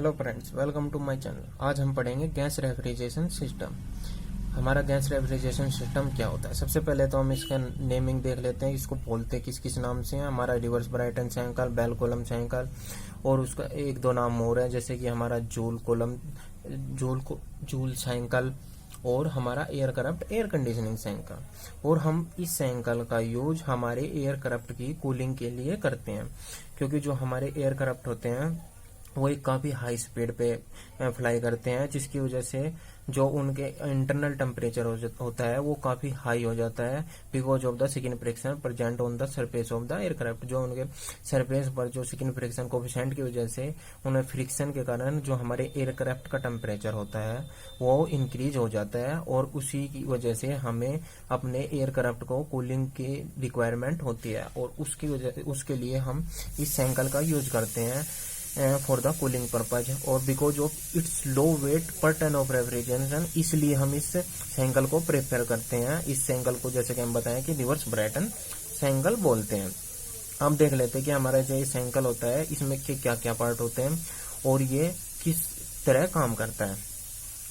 Hello friends, welcome to my channel. आज हम पढ़ेंगे गैस रेफ्रिजरेशन सिस्टम। हमारा गैस रेफ्रिजरेशन सिस्टम क्या होता है। सबसे पहले तो हम इसका नेमिंग देख लेते हैं, इसको बोलते किस किस नाम से हैं। हमारा reverse Brayton cycle, Bell Coleman cycle, और उसका एक दो नाम और है, जैसे कि हमारा जूल कॉलम, जूल साइकिल, और हमारा air corrupt air conditioning cycle. और हम इस साइकिल का यूज हमारे एयर करप्ट की कूलिंग के लिए करते हैं, क्योंकि जो हमारे एयर करप्ट होते हैं वो एक काफ़ी हाई स्पीड पे फ्लाई करते हैं, जिसकी वजह से जो उनके इंटरनल टेम्परेचर होता है वो काफ़ी हाई हो जाता है, because of the skin friction present on the surface of the aircraft. जो उनके सरफेस पर जो स्किन फ्रिक्शन कोफिशिएंट की वजह से उन्हें फ्रिक्शन के कारण जो हमारे एयरक्राफ्ट का टेम्परेचर होता है वो इंक्रीज हो जाता है, और उसी की वजह से हमें अपने एयरक्राफ्ट को कूलिंग की रिक्वायरमेंट होती है, और उसके लिए हम इस साइकिल का यूज करते हैं फॉर द कूलिंग पर्पज। और because of its low weight per ton of refrigeration, इसलिए हम इस साइकिल को प्रेफर करते हैं। इस साइकिल को जैसे कि हम बताएं कि रिवर्स ब्राइटन साइकिल बोलते हैं। हम देख लेते हैं कि हमारा जो ये साइकिल होता है इसमें के क्या क्या पार्ट होते हैं और ये किस तरह काम करता है।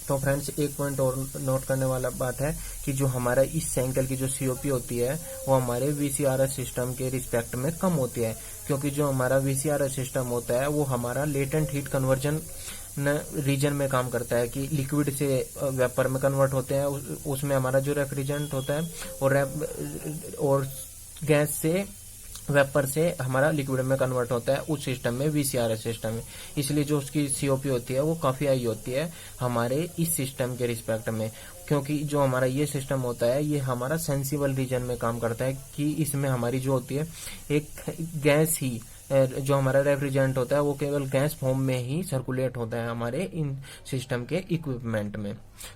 तो फ्रेंड्स, एक पॉइंट और नोट करने वाला बात है कि जो हमारा इस साइकिल की जो सीओपी होती है वो हमारे वीसीआरएस सिस्टम के रिस्पेक्ट में कम होती है, क्योंकि जो हमारा वीसीआरएस सिस्टम होता है वो हमारा लेटेंट हीट कन्वर्जन रीजन में काम करता है, कि लिक्विड से वेपर में कन्वर्ट होते हैं। उसमें हमारा जो रेफ्रिजरेंट होता है और गैस से वेपर से हमारा लिक्विड में कन्वर्ट होता है, उस सिस्टम में वीसीआरएस सिस्टम में। इसलिए जो उसकी सीओपी होती है वो काफ़ी हाई होती है हमारे इस सिस्टम के रिस्पेक्ट में, क्योंकि जो हमारा ये सिस्टम होता है ये हमारा सेंसिबल रीजन में काम करता है, कि इसमें हमारी जो होती है एक गैस ही, जो हमारा रेफ्रिजरेंट होता है वो केवल गैस फॉर्म में ही सर्कुलेट होता है हमारे इन सिस्टम के इक्विपमेंट में।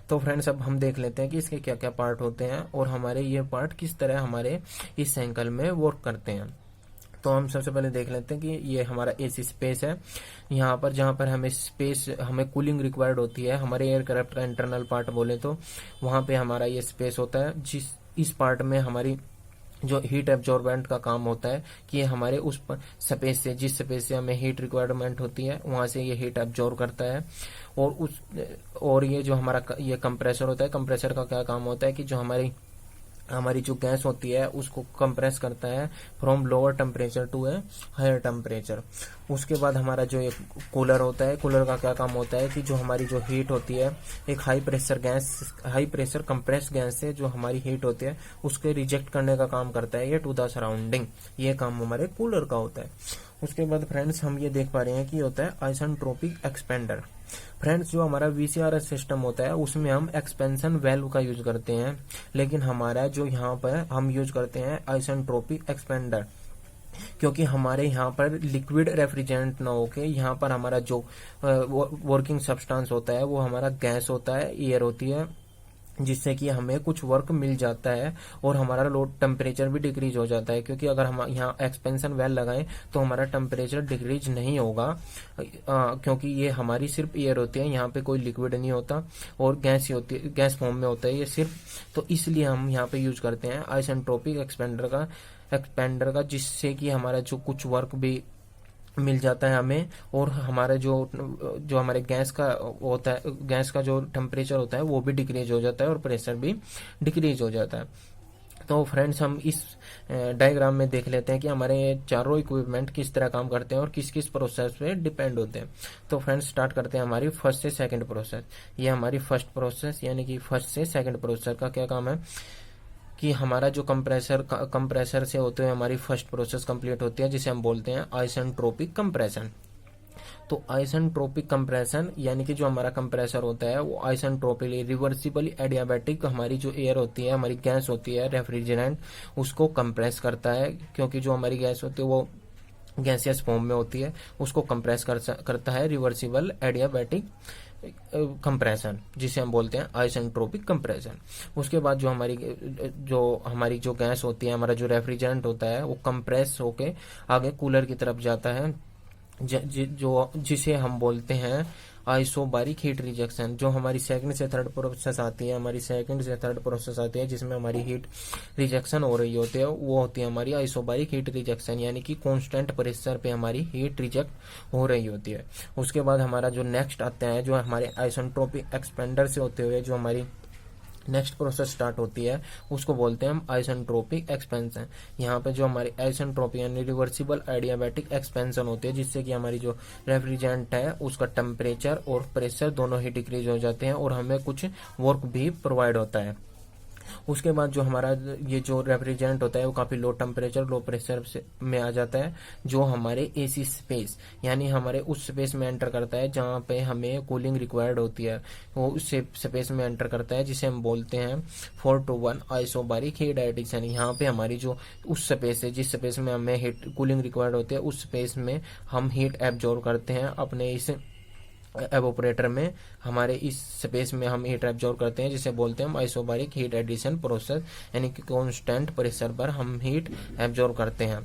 तो फ्रेंड्स, अब हम देख लेते हैं कि इसके क्या क्या पार्ट होते हैं और हमारे ये पार्ट किस तरह हमारे इस साइकिल में वर्क करते हैं। तो हम सबसे पहले देख लेते हैं कि ये हमारा एसी स्पेस है। यहाँ पर जहाँ पर हमें कूलिंग रिक्वायर्ड होती है, हमारे एयरक्राफ्ट का इंटरनल पार्ट बोले तो वहाँ पे हमारा ये स्पेस होता है। इस पार्ट में हमारी जो हीट एब्जॉर्बेंट का काम होता है कि हमारे उस स्पेस से, जिस स्पेस से हमें हीट रिक्वायरमेंट होती है वहां से ये हीट एब्जॉर्ब करता है। और ये जो हमारा ये कंप्रेसर होता है, कंप्रेसर का क्या काम होता है कि जो हमारी जो गैस होती है उसको कंप्रेस करता है from lower temperature to a higher temperature. उसके बाद हमारा जो एक कूलर होता है, कूलर का क्या काम होता है कि जो हमारी जो हीट होती है एक हाई प्रेशर कंप्रेस गैस से जो हमारी हीट होती है उसके रिजेक्ट करने का काम करता है ये टू द सराउंडिंग। ये काम हमारे कूलर का होता है। उसके बाद फ्रेंड्स, हम ये देख पा रहे हैं कि होता है आइसेंट्रोपिक एक्सपेंडर। फ्रेंड्स, जो हमारा वीसीआरएस सिस्टम होता है उसमें हम एक्सपेंशन वेल्व का यूज करते हैं, लेकिन हमारा जो यहाँ पर हम यूज करते हैं आइसेंट्रोपिक एक्सपेंडर, क्योंकि हमारे यहाँ पर लिक्विड रेफ्रिजरेंट ना होके यहाँ पर हमारा जो वर्किंग सब्सटेंस होता है वो हमारा गैस होता है, एयर होती है, जिससे कि हमें कुछ वर्क मिल जाता है और हमारा लो टेम्परेचर भी डिक्रीज हो जाता है। क्योंकि अगर हम यहाँ एक्सपेंशन वेल लगाएं तो हमारा टेम्परेचर डिक्रीज नहीं होगा, क्योंकि ये हमारी सिर्फ एयर होती है, यहाँ पे कोई लिक्विड नहीं होता और गैस ही होती है, गैस फॉर्म में होता है ये सिर्फ। तो इसलिए हम यहाँ पे यूज करते हैं आइसेंट्रोपिक एक्सपेंडर का, जिससे कि हमारा जो कुछ वर्क भी मिल जाता है हमें, और हमारा जो हमारे गैस का होता है, गैस का जो टेम्परेचर होता है वो भी डिक्रीज हो जाता है और प्रेशर भी डिक्रीज हो जाता है। तो फ्रेंड्स, हम इस डायग्राम में देख लेते हैं कि हमारे चारों इक्विपमेंट किस तरह काम करते हैं और किस किस प्रोसेस पे डिपेंड होते हैं। तो फ्रेंड्स, स्टार्ट करते हैं हमारी फर्स्ट से सेकंड प्रोसेस। ये हमारी फर्स्ट प्रोसेस यानी कि फर्स्ट से सेकंड प्रोसेस का क्या काम है कि हमारा जो कंप्रेसर से होते हुए हमारी फर्स्ट प्रोसेस कंप्लीट होती है, जिसे हम बोलते हैं आइसेंट्रोपिक कंप्रेशन। तो आइसेंट्रोपिक कंप्रेशन यानी कि जो हमारा कंप्रेसर होता है वो आइसेंट्रोपिकली रिवर्सिबली एडियाबैटिक हमारी जो एयर होती है, हमारी गैस होती है रेफ्रिजरेंट, उसको कंप्रेस करता है, क्योंकि जो हमारी गैस होती है वो गैसियस फॉर्म में होती है, उसको कंप्रेस करता है रिवर्सिबल एडियाबैटिक कंप्रेशन, जिसे हम बोलते हैं आइसेंट्रोपिक कंप्रेशन। उसके बाद जो हमारी जो गैस होती है, हमारा जो रेफ्रिजरेंट होता है वो कंप्रेस होके आगे कूलर की तरफ जाता है, जो जिसे हम बोलते हैं आइसोबारिक हीट रिजेक्शन। जो हमारी सेकंड से थर्ड प्रोसेस आती है, जिसमें हमारी हीट रिजेक्शन हो रही होती है, वो होती है हमारी आइसोबारिक हीट रिजेक्शन, यानी कि कांस्टेंट प्रेशर पे हमारी हीट रिजेक्ट हो रही होती है। उसके बाद हमारा जो नेक्स्ट आता है, जो हमारे आइसेंट्रोपिक एक्सपेंडर से होते हुए जो हमारी नेक्स्ट प्रोसेस स्टार्ट होती है, उसको बोलते हैं हम आइसेंट्रोपिक एक्सपेंशन। यहाँ पे जो हमारी आइसेंट्रोपिक यानी रिवर्सिबल एडियाबैटिक एक्सपेंशन होती है, जिससे कि हमारी जो रेफ्रिजरेंट है उसका टेम्परेचर और प्रेशर दोनों ही डिक्रीज हो जाते हैं और हमें कुछ वर्क भी प्रोवाइड होता है। उसके बाद जो हमारा ये जो रेफ्रिजरेंट होता है वो काफी लो टेम्परेचर लो प्रेशर में आ जाता है, जो हमारे एसी स्पेस यानी हमारे उस स्पेस में एंटर करता है जहाँ पे हमें कूलिंग रिक्वायर्ड होती है, वो उस स्पेस में एंटर करता है, जिसे हम बोलते हैं 4:1 आइसोबारिक हीट एडिशन। यहाँ पे हमारी जो उस स्पेस है, जिस स्पेस में हमें हीट कूलिंग रिक्वायर्ड होती है, उस स्पेस में हम हीट एब्जॉर्ब करते हैं अपने इस एवोपरेटर में। हमारे इस स्पेस में हम हीट एब्जॉर्ब करते हैं, जिसे बोलते हैं हम आइसोबारिक हीट एडिशन प्रोसेस, यानी कि कांस्टेंट प्रेशर पर हम हीट एब्जॉर्ब करते हैं।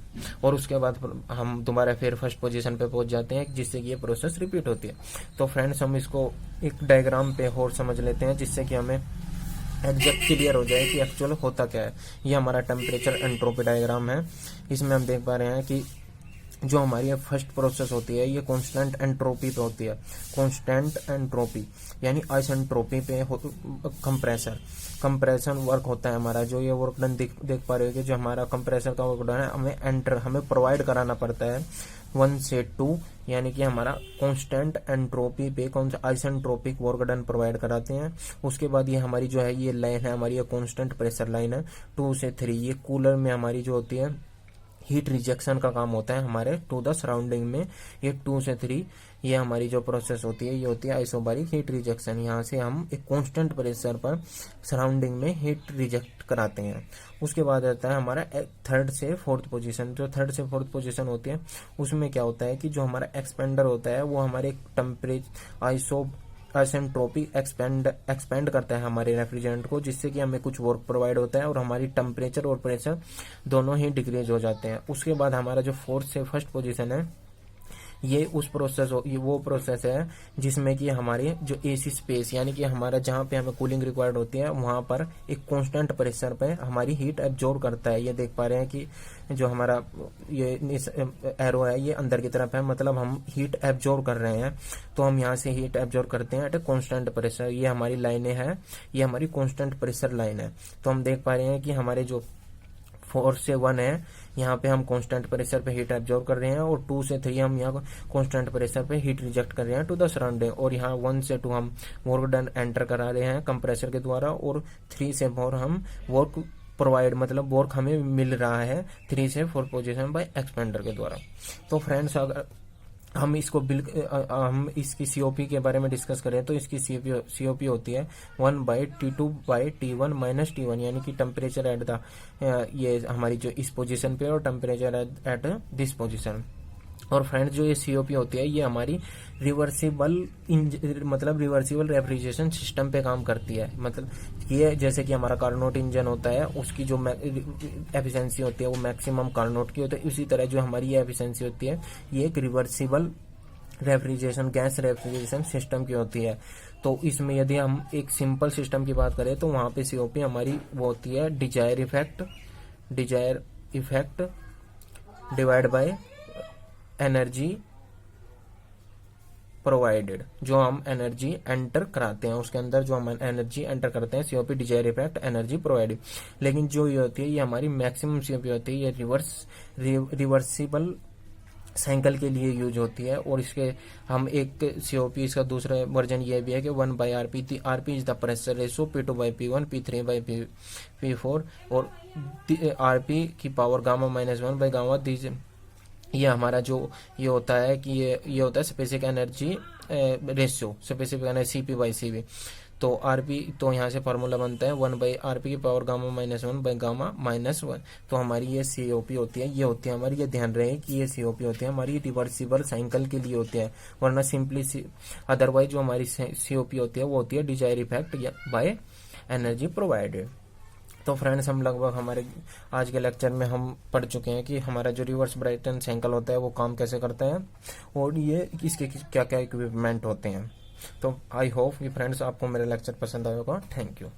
और उसके बाद हम दोबारा फिर फर्स्ट पोजीशन पे पहुंच जाते हैं, जिससे कि ये प्रोसेस रिपीट होती है। तो फ्रेंड्स, हम इसको एक डायग्राम पे और समझ लेते हैं, जिससे कि हमें एग्जैक्ट क्लियर हो जाए कि एक्चुअल होता क्या है। ये हमारा टेम्परेचर एंट्रोपी डायग्राम है। इसमें हम देख पा रहे हैं कि जो हमारी फर्स्ट प्रोसेस होती है ये कांस्टेंट एंट्रोपी पे होती है। कांस्टेंट एंट्रोपी यानी आइसेंट्रोपी पे कंप्रेशन वर्क होता है हमारा। जो ये वर्क डन देख पा रहे हो कि जो हमारा कंप्रेसर का वर्क डन है, हमें प्रोवाइड कराना पड़ता है 1 से 2, यानी कि हमारा कांस्टेंट एंट्रोपी पे आइसेंट्रोपिक वर्क डन प्रोवाइड कराते हैं। उसके बाद ये हमारी जो है ये लाइन है हमारी, ये कांस्टेंट प्रेशर लाइन है। 2 से 3 ये कूलर में हमारी जो होती है हीट रिजेक्शन का काम होता है हमारे टू द सराउंडिंग में। ये 2 से 3 ये हमारी जो प्रोसेस होती है ये होती है आइसोबारिक हीट रिजेक्शन। यहाँ से हम एक कांस्टेंट प्रेशर पर सराउंडिंग में हीट रिजेक्ट कराते हैं। उसके बाद आता है हमारा थर्ड से फोर्थ पोजीशन। जो थर्ड से फोर्थ पोजीशन होती है उसमें क्या होता है कि जो हमारा एक्सपेंडर होता है वो हमारे टेम्परेचर आइसेंट्रोपिक एक्सपेंड करता है हमारे रेफ्रिजरेंट को, जिससे कि हमें कुछ वर्क प्रोवाइड होता है और हमारी टेम्परेचर और प्रेशर दोनों ही डिक्रीज हो जाते हैं। उसके बाद हमारा जो फोर्थ से फर्स्ट पोजीशन है ये वो प्रोसेस है जिसमें कि हमारे जो एसी स्पेस यानी कि हमारा जहाँ पे हमें कूलिंग रिक्वायर्ड होती है वहां पर एक कांस्टेंट प्रेशर पे हमारी हीट एब्जॉर्ब करता है। ये देख पा रहे हैं कि जो हमारा ये एरो है ये अंदर की तरफ है, मतलब हम हीट एब्जॉर्ब कर रहे हैं। तो हम यहाँ से हीट एब्जॉर्ब करते हैं एट ए कांस्टेंट प्रेशर। ये हमारी लाइनें हैं, ये हमारी कांस्टेंट प्रेशर लाइन है। तो हम देख पा रहे हैं कि हमारे जो 4 से 1 है यहाँ पे हम कांस्टेंट प्रेशर पे हीट एब्जॉर्ब कर रहे हैं, और 2 से 3 हम यहाँ कांस्टेंट प्रेशर पे हीट रिजेक्ट कर रहे हैं टू द सराउंडिंग। और यहाँ 1 से 2 हम वर्क डन एंटर करा रहे हैं कंप्रेसर के द्वारा, और 3 से 4 हम वर्क प्रोवाइड मतलब वर्क हमें मिल रहा है 3 से 4 पोजीशन बाय एक्सपेंडर के द्वारा। तो फ्रेंड्स, अगर हम हम इसकी सीओपी के बारे में डिस्कस करें तो इसकी सीओपी होती है 1/T2/T1 माइनस T1, यानी कि टेम्परेचर एट द ये हमारी जो इस पोजीशन पे और टेम्परेचर एट दिस पोजीशन। और फ्रेंड्स, जो ये सीओपी होती है ये हमारी रिवर्सिबल रेफ्रिजरेशन सिस्टम पे काम करती है। मतलब ये जैसे कि हमारा कार्नोट इंजन होता है उसकी जो एफिशिएंसी होती है वो मैक्सिमम कार्नोट की होती है, उसी तरह जो हमारी ये एफिशिएंसी होती है ये एक रिवर्सिबल गैस रेफ्रिजरेशन सिस्टम की होती है। तो इसमें यदि हम एक सिंपल सिस्टम की बात करें तो वहां पे सीओपी हमारी वो होती है desire effect divide by energy provided. जो हम एनर्जी एंटर कराते हैं उसके अंदर जो हम एनर्जी एंटर करते हैं COP desire effect energy provided. लेकिन जो ये होती है ये हमारी मैक्सिमम सीओपी होती है, ये रिवर्सिबल साइकिल के लिए यूज होती है। और इसके हम एक सीओपी इसका दूसरा वर्जन ये भी है कि 1/RP। RP is the pressure ratio, P2/P1, P3/P4 और आरपी की पावर Γ-1/Γ। ये हमारा जो ये होता है कि ये होता है specific energy ratio, specific energy CP/CV। तो आरपी, तो यहाँ से फार्मूला बनता है 1/RP की पावर Γ-1/Γ-1। तो हमारी ये सीओपी होती है, ये होती है हमारी, ये ध्यान रहे कि ये सीओपी होती है हमारी रिवर्सिबल साइकिल के लिए होती है, वरना सिंपली अदरवाइज जो हमारी सीओपी होती है वो होती है desire effect by energy provided. तो फ्रेंड्स हम लगभग हमारे आज के लेक्चर में हम पढ़ चुके हैं कि हमारा जो रिवर्स ब्राइटन साइकिल होता है वो काम कैसे करता है और ये इसके क्या क्या इक्विपमेंट होते हैं। तो आई होप कि फ्रेंड्स आपको मेरा लेक्चर पसंद आएगा। Thank you.